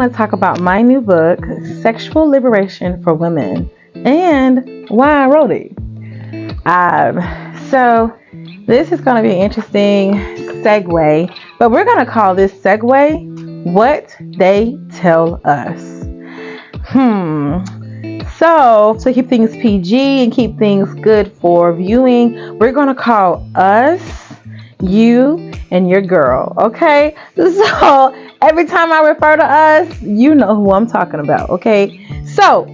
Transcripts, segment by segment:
want to talk about my new book, Sexual Liberation for Women, and why I wrote it. So this is going to be an interesting segue, but we're going to call this segue What They Tell Us. So to keep things PG and keep things good for viewing, we're going to call us, you, and your girl. Okay? So every time I refer to us, you know who I'm talking about. Okay? So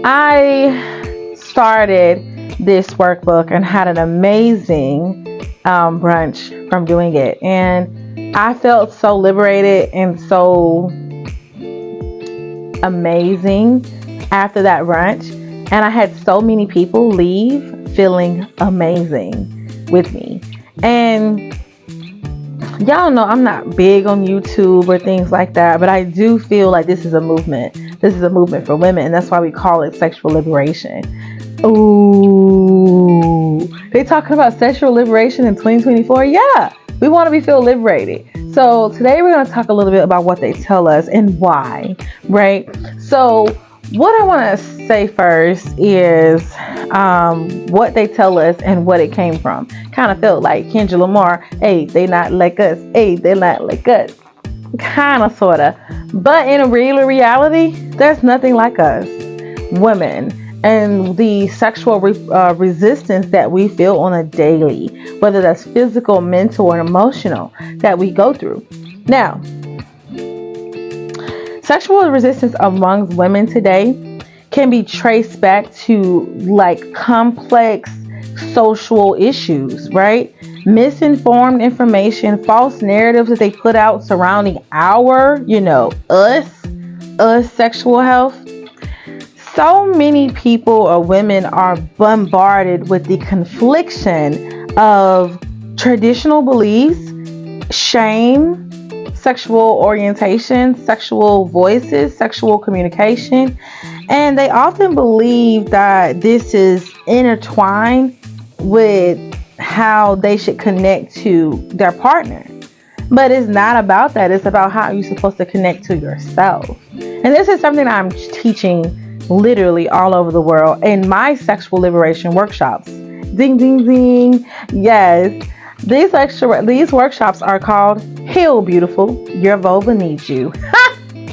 I started this workbook and had an amazing brunch from doing it. And I felt so liberated and so amazing after that brunch. And I had so many people leave feeling amazing with me. And y'all know I'm not big on YouTube or things like that, but I do feel like this is a movement. This is a movement for women, and that's why we call it sexual liberation. Ooh, they talking about sexual liberation in 2024? Yeah, we want to feel liberated. So today we're going to talk a little bit about what they tell us and why, right? So what I want to say first is what they tell us and what it came from. Kind of felt like Kendrick Lamar, hey, they not like us. Hey, they're not like us. Kind of, sort of. But in a real reality, there's nothing like us, women. And the sexual resistance that we feel on a daily, whether that's physical, mental, or emotional, that we go through. Now, sexual resistance amongst women today can be traced back to like complex social issues, right? Misinformed information, false narratives that they put out surrounding our, us sexual health. So many people or women are bombarded with the confliction of traditional beliefs, shame, sexual orientation, sexual voices, sexual communication, and they often believe that this is intertwined with how they should connect to their partner. But it's not about that. It's about how you're supposed to connect to yourself. And this is something I'm teaching literally all over the world in my sexual liberation workshops. Ding, ding, ding. Yes. These workshops are called Heal Beautiful, Your Vulva Needs You.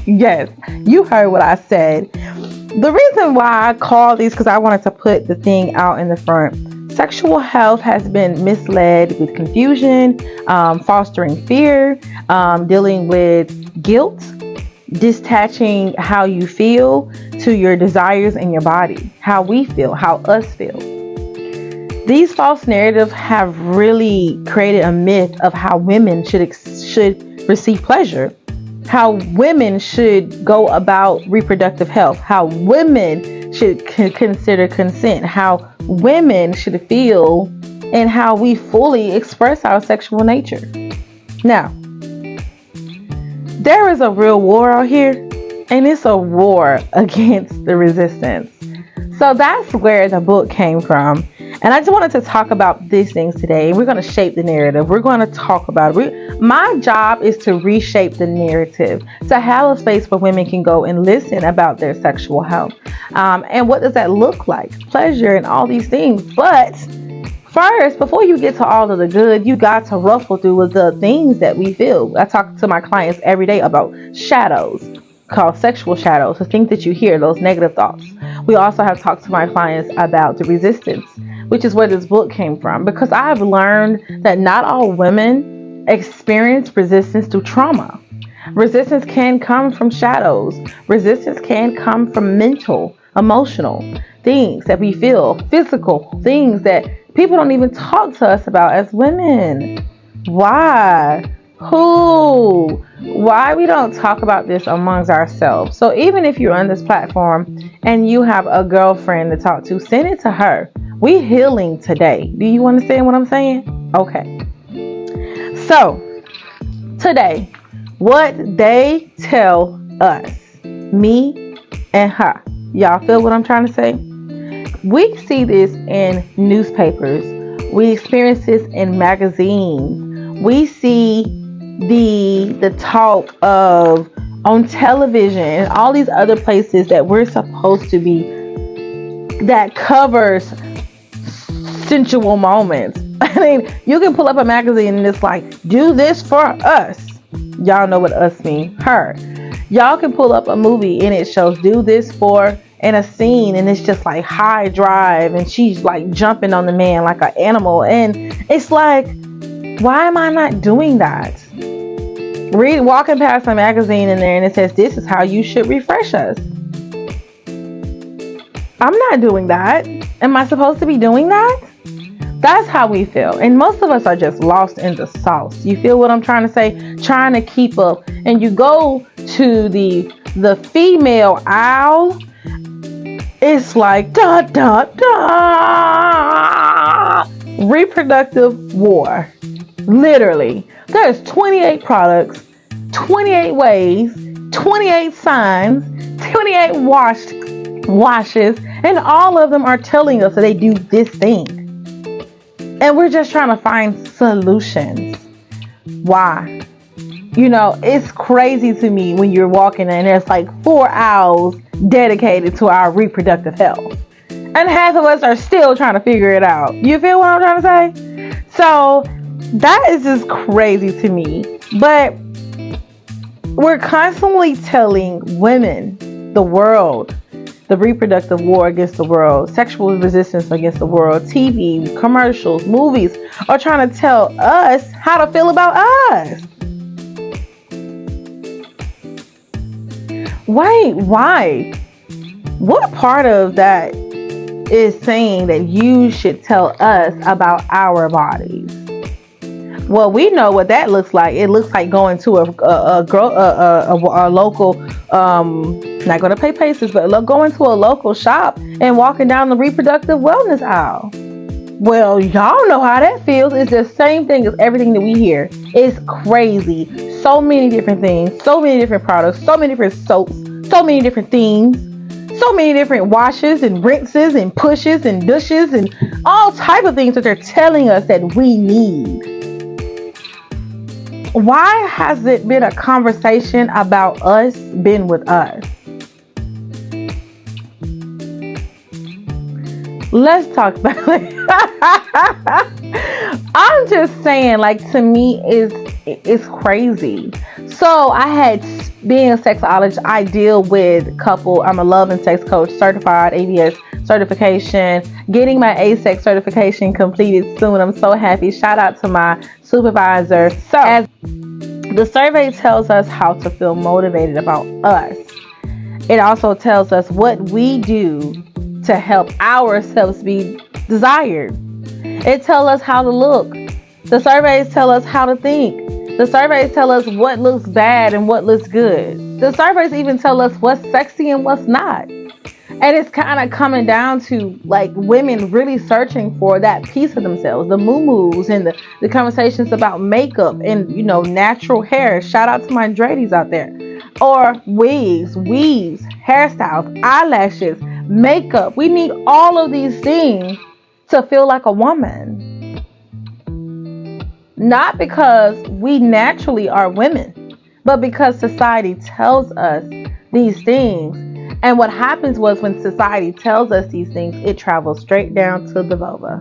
Yes, you heard what I said. The reason why I call these, because I wanted to put the thing out in the front. Sexual health has been misled with confusion, fostering fear, dealing with guilt, detaching how you feel to your desires and your body, how we feel, how us feel. These false narratives have really created a myth of how women should receive pleasure, how women should go about reproductive health, how women should consider consent, how women should feel, and how we fully express our sexual nature. Now, there is a real war out here, and it's a war against the resistance. So that's where the book came from. And I just wanted to talk about these things today. We're going to shape the narrative. We're going to talk about it. My job is to reshape the narrative, to have a space where women can go and listen about their sexual health. And what does that look like? Pleasure and all these things. But first, before you get to all of the good, you got to ruffle through with the things that we feel. I talk to my clients every day about shadows, called sexual shadows, the things that you hear, those negative thoughts. We also have talked to my clients about the resistance, which is where this book came from, because I've learned that not all women experience resistance through trauma. Resistance can come from shadows. Resistance can come from mental, emotional things that we feel, physical things that people don't even talk to us about as women. Why? Who? Why we don't talk about this amongst ourselves? So even if you're on this platform and you have a girlfriend to talk to, send it to her. We healing today. Do you understand what I'm saying? Okay. So today, what they tell us, me and her. Y'all feel what I'm trying to say? We see this in newspapers. We experience this in magazines. We see the talk of, on television and all these other places that we're supposed to be, that covers sensual moments. I mean, you can pull up a magazine and it's like, do this for us. Y'all know what us mean, her. Y'all can pull up a movie and it shows do this for, and a scene, and it's just like high drive and she's like jumping on the man like an animal, and it's like, why am I not doing that? Walking past a magazine in there and it says this is how you should refresh us. I'm not doing that. Am I supposed to be doing that? That's how we feel. And most of us are just lost in the sauce. You feel what I'm trying to say? Trying to keep up. And you go to the female aisle, it's like da da da. Reproductive war. Literally. There's 28 products, 28 ways, 28 signs, 28 washes, and all of them are telling us that they do this thing. And we're just trying to find solutions. Why? You know, it's crazy to me when you're walking and there's like 4 aisles dedicated to our reproductive health. And half of us are still trying to figure it out. You feel what I'm trying to say? So that is just crazy to me. But we're constantly telling women, the world, the reproductive war against the world, sexual resistance against the world, TV, commercials, movies are trying to tell us how to feel about us. Wait, why? What part of that is saying that you should tell us about our bodies? Well, we know what that looks like. It looks like going to a local, not going to pay places, but going to a local shop and walking down the reproductive wellness aisle. Well, y'all know how that feels. It's the same thing as everything that we hear. It's crazy. So many different things, so many different products, so many different soaps, so many different things, so many different washes and rinses and pushes and douches and all type of things that they're telling us that we need. Why has it been a conversation about us been with us? Let's talk about it. I'm just saying, like, to me, it's crazy. So I had, being a sexologist, I deal with couple. I'm a love and sex coach, certified ABS certification, getting my ASEX certification completed soon. I'm so happy. Shout out to my supervisor. So as the survey tells us how to feel motivated about us, it also tells us what we do to help ourselves be desired. It tells us how to look. The surveys tell us how to think. The surveys tell us what looks bad and what looks good. The surveys even tell us what's sexy and what's not. And it's kind of coming down to like women really searching for that piece of themselves, the moo-moos and the conversations about makeup and, you know, natural hair. Shout out to my Dradies out there. Or wigs, weaves, hairstyles, eyelashes, makeup. We need all of these things to feel like a woman. Not because we naturally are women, but because society tells us these things. And what happens was when society tells us these things, it travels straight down to the vulva.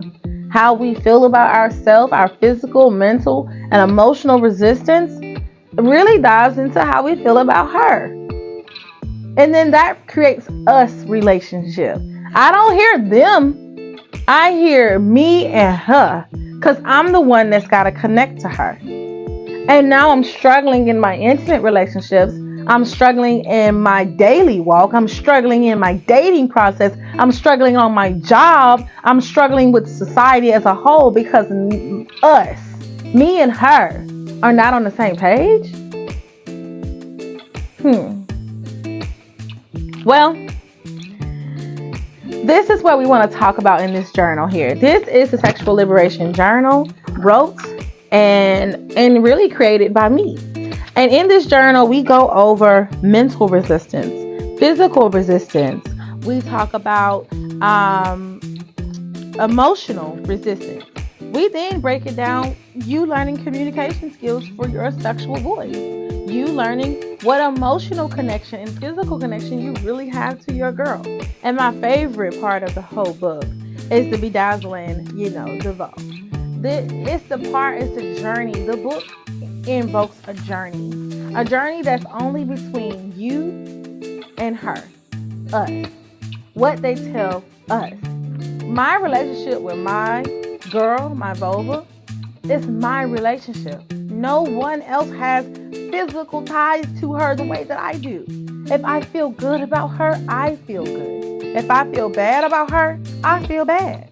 How we feel about ourselves, our physical, mental, and emotional resistance really dives into how we feel about her. And then that creates us relationship. I don't hear them. I hear me and her, because I'm the one that's got to connect to her. And now I'm struggling in my intimate relationships. I'm struggling in my daily walk. I'm struggling in my dating process. I'm struggling on my job. I'm struggling with society as a whole because us, me and her, are not on the same page. Well, this is what we want to talk about in this journal here. This is the Sexual Liberation Journal, wrote and really created by me. And in this journal, we go over mental resistance, physical resistance. We talk about emotional resistance. We then break it down, you learning communication skills for your sexual voice. you learning what emotional connection and physical connection you really have to your girl. And my favorite part of the whole book is the bedazzling, DeVoe. It's the journey. The book invokes a journey that's only between you and her, us, what they tell us. My relationship with my girl, my vulva, is my relationship. No one else has physical ties to her the way that I do. If I feel good about her, I feel good. If I feel bad about her, I feel bad.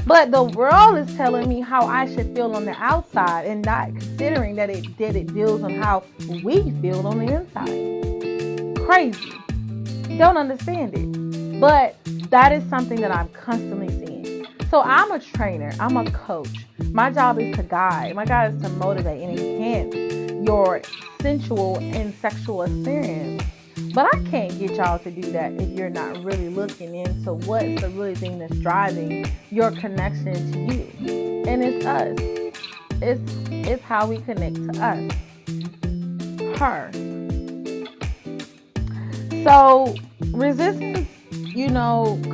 But the world is telling me how I should feel on the outside and not considering that it deals on how we feel on the inside. Crazy. Don't understand it. But that is something that I'm constantly seeing. So I'm a trainer. I'm a coach. My job is to guide. My job is to motivate and enhance your sensual and sexual experience. But I can't get y'all to do that if you're not really looking into what's the really thing that's driving your connection to you. And it's us. It's how we connect to us. Her. So resistance,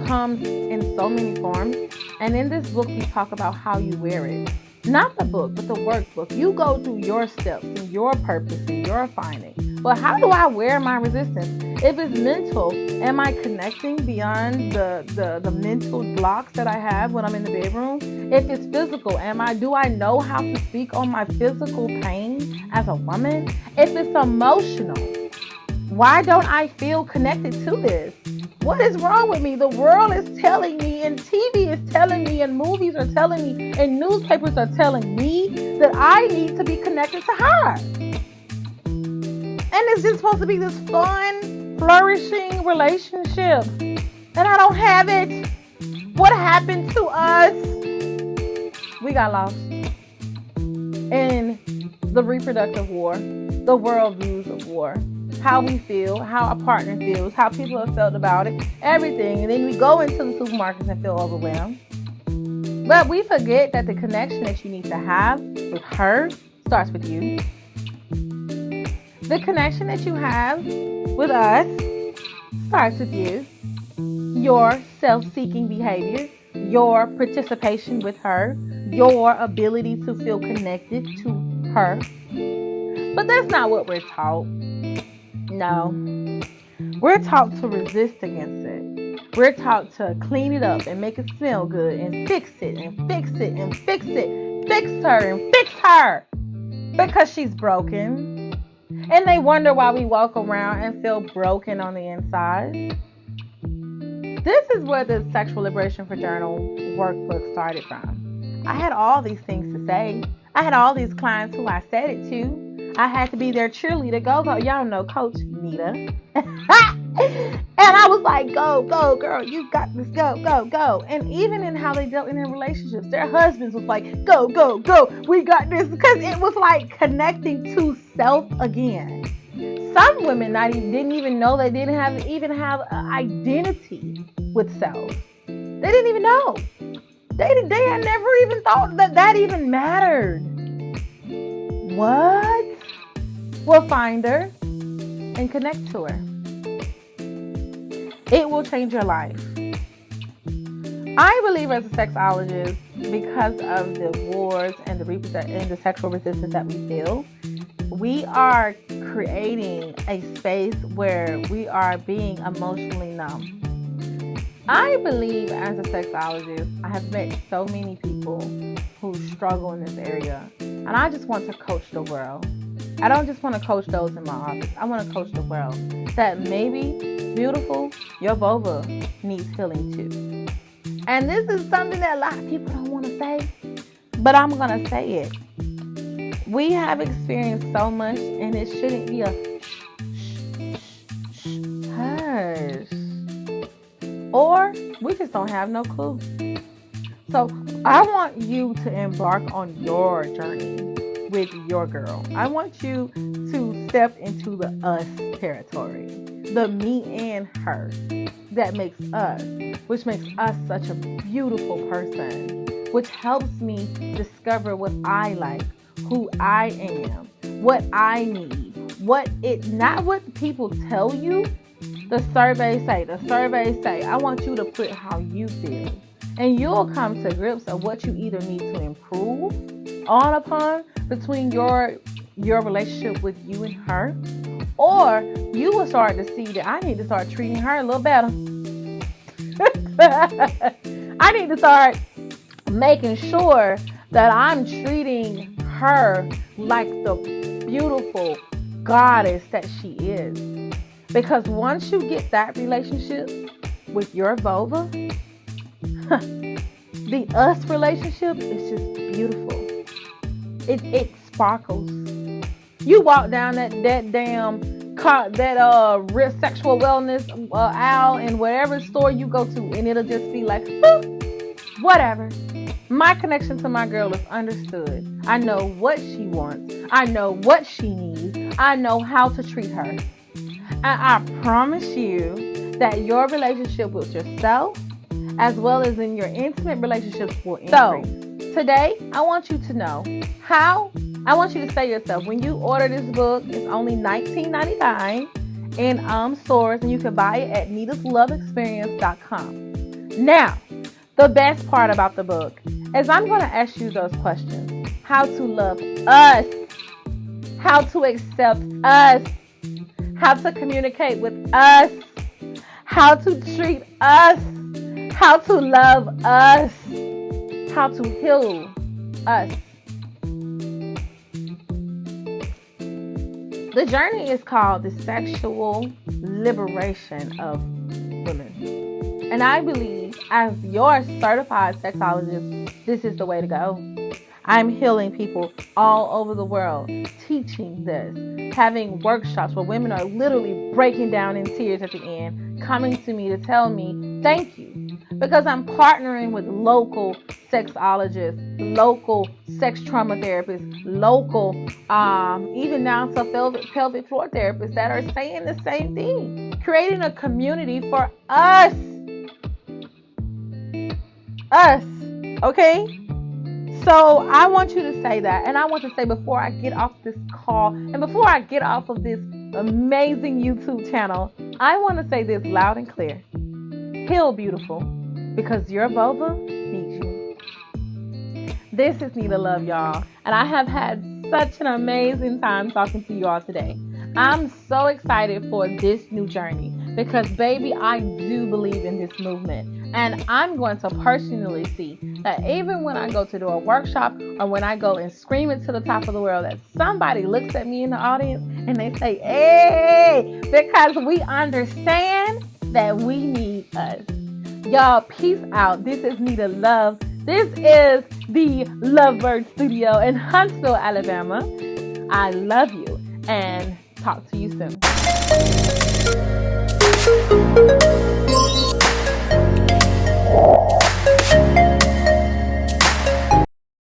comes in so many forms. And in this book, we talk about how you wear it. Not the book, but the workbook. You go through your steps and your purpose and your finding. But how do I wear my resistance? If it's mental, am I connecting beyond the mental blocks that I have when I'm in the bedroom? If it's physical, do I know how to speak on my physical pain as a woman? If it's emotional, why don't I feel connected to this? What is wrong with me? The world is telling me, and TV is telling me, and movies are telling me, and newspapers are telling me that I need to be connected to her. And it's just supposed to be this fun, flourishing relationship. And I don't have it. What happened to us? We got lost in the reproductive war, the world views of war. How we feel, how a partner feels, how people have felt about it, everything. And then we go into the supermarkets and feel overwhelmed. But we forget that the connection that you need to have with her starts with you. The connection that you have with us starts with you. Your self-seeking behavior, your participation with her, your ability to feel connected to her. But that's not what we're taught. No, we're taught to resist against it. We're taught to clean it up and make it smell good and fix it and fix it and fix it. Fix her and fix her because she's broken. And they wonder why we walk around and feel broken on the inside. This is where the Sexual Liberation for Journal workbook started from. I had all these things to say. I had all these clients who I said it to. I had to be their cheerleader. Go. Y'all know Coach Nita. And I was like, go, girl. You got this. Go. And even in how they dealt in their relationships, their husbands was like, go. We got this. Because it was like connecting to self again. Some women didn't even know they didn't even have an identity with self. They didn't even know. They had never even thought that even mattered. What? We'll find her and connect to her. It will change your life. I believe as a sexologist, because of the wars and the sexual resistance that we feel, we are creating a space where we are being emotionally numb. I believe as a sexologist, I have met so many people who struggle in this area. And I just want to coach the world. I don't just want to coach those in my office. I want to coach the world. That maybe, beautiful, your vulva needs healing too. And this is something that a lot of people don't want to say. But I'm going to say it. We have experienced so much, and it shouldn't be a hush. Or we just don't have no clue. So I want you to embark on your journey with your girl. I want you to step into the us territory. The me and her that makes us, which makes us such a beautiful person, which helps me discover what I like, who I am, what I need, not what people tell you. The surveys say. I want you to put how you feel. And you'll come to grips of what you either need to improve on upon between your relationship with you and her, or you will start to see that I need to start treating her a little better. I need to start making sure that I'm treating her like the beautiful goddess that she is. Because once you get that relationship with your vulva, the us relationship is just beautiful. It sparkles. You walk down that damn car, that S3xual wellness aisle in whatever store you go to, and it'll just be like, whatever. My connection to my girl is understood. I know what she wants. I know what she needs. I know how to treat her. And I promise you that your relationship with yourself, as well as in your intimate relationships, will increase. So, today, I want you to know how. I want you to say to yourself, when you order this book, it's only $19.99 in stores, and you can buy it at nitasloveexperience.com. Now, the best part about the book is I'm going to ask you those questions. How to love us. How to accept us. How to communicate with us. How to treat us. How to love us. How to heal us. The journey is called the sexual liberation of women. And I believe, as your certified sexologist, this is the way to go. I'm healing people all over the world, teaching this, having workshops where women are literally breaking down in tears at the end, coming to me to tell me thank you. Because I'm partnering with local sexologists, local sex trauma therapists, local, even now some pelvic floor therapists that are saying the same thing. Creating a community for us. Us. Okay? So I want you to say that. And I want to say, before I get off this call and before I get off of this amazing YouTube channel, I want to say this loud and clear. Heal, beautiful, because your vulva needs you. This is Nita Love, y'all. And I have had such an amazing time talking to you all today. I'm so excited for this new journey because, baby, I do believe in this movement. And I'm going to personally see that even when I go to do a workshop or when I go and scream it to the top of the world, that somebody looks at me in the audience and they say, hey, because we understand that we need us. Y'all, peace out. This is Nita Love. This is the Lovebird Studio in Huntsville, Alabama. I love you and talk to you soon.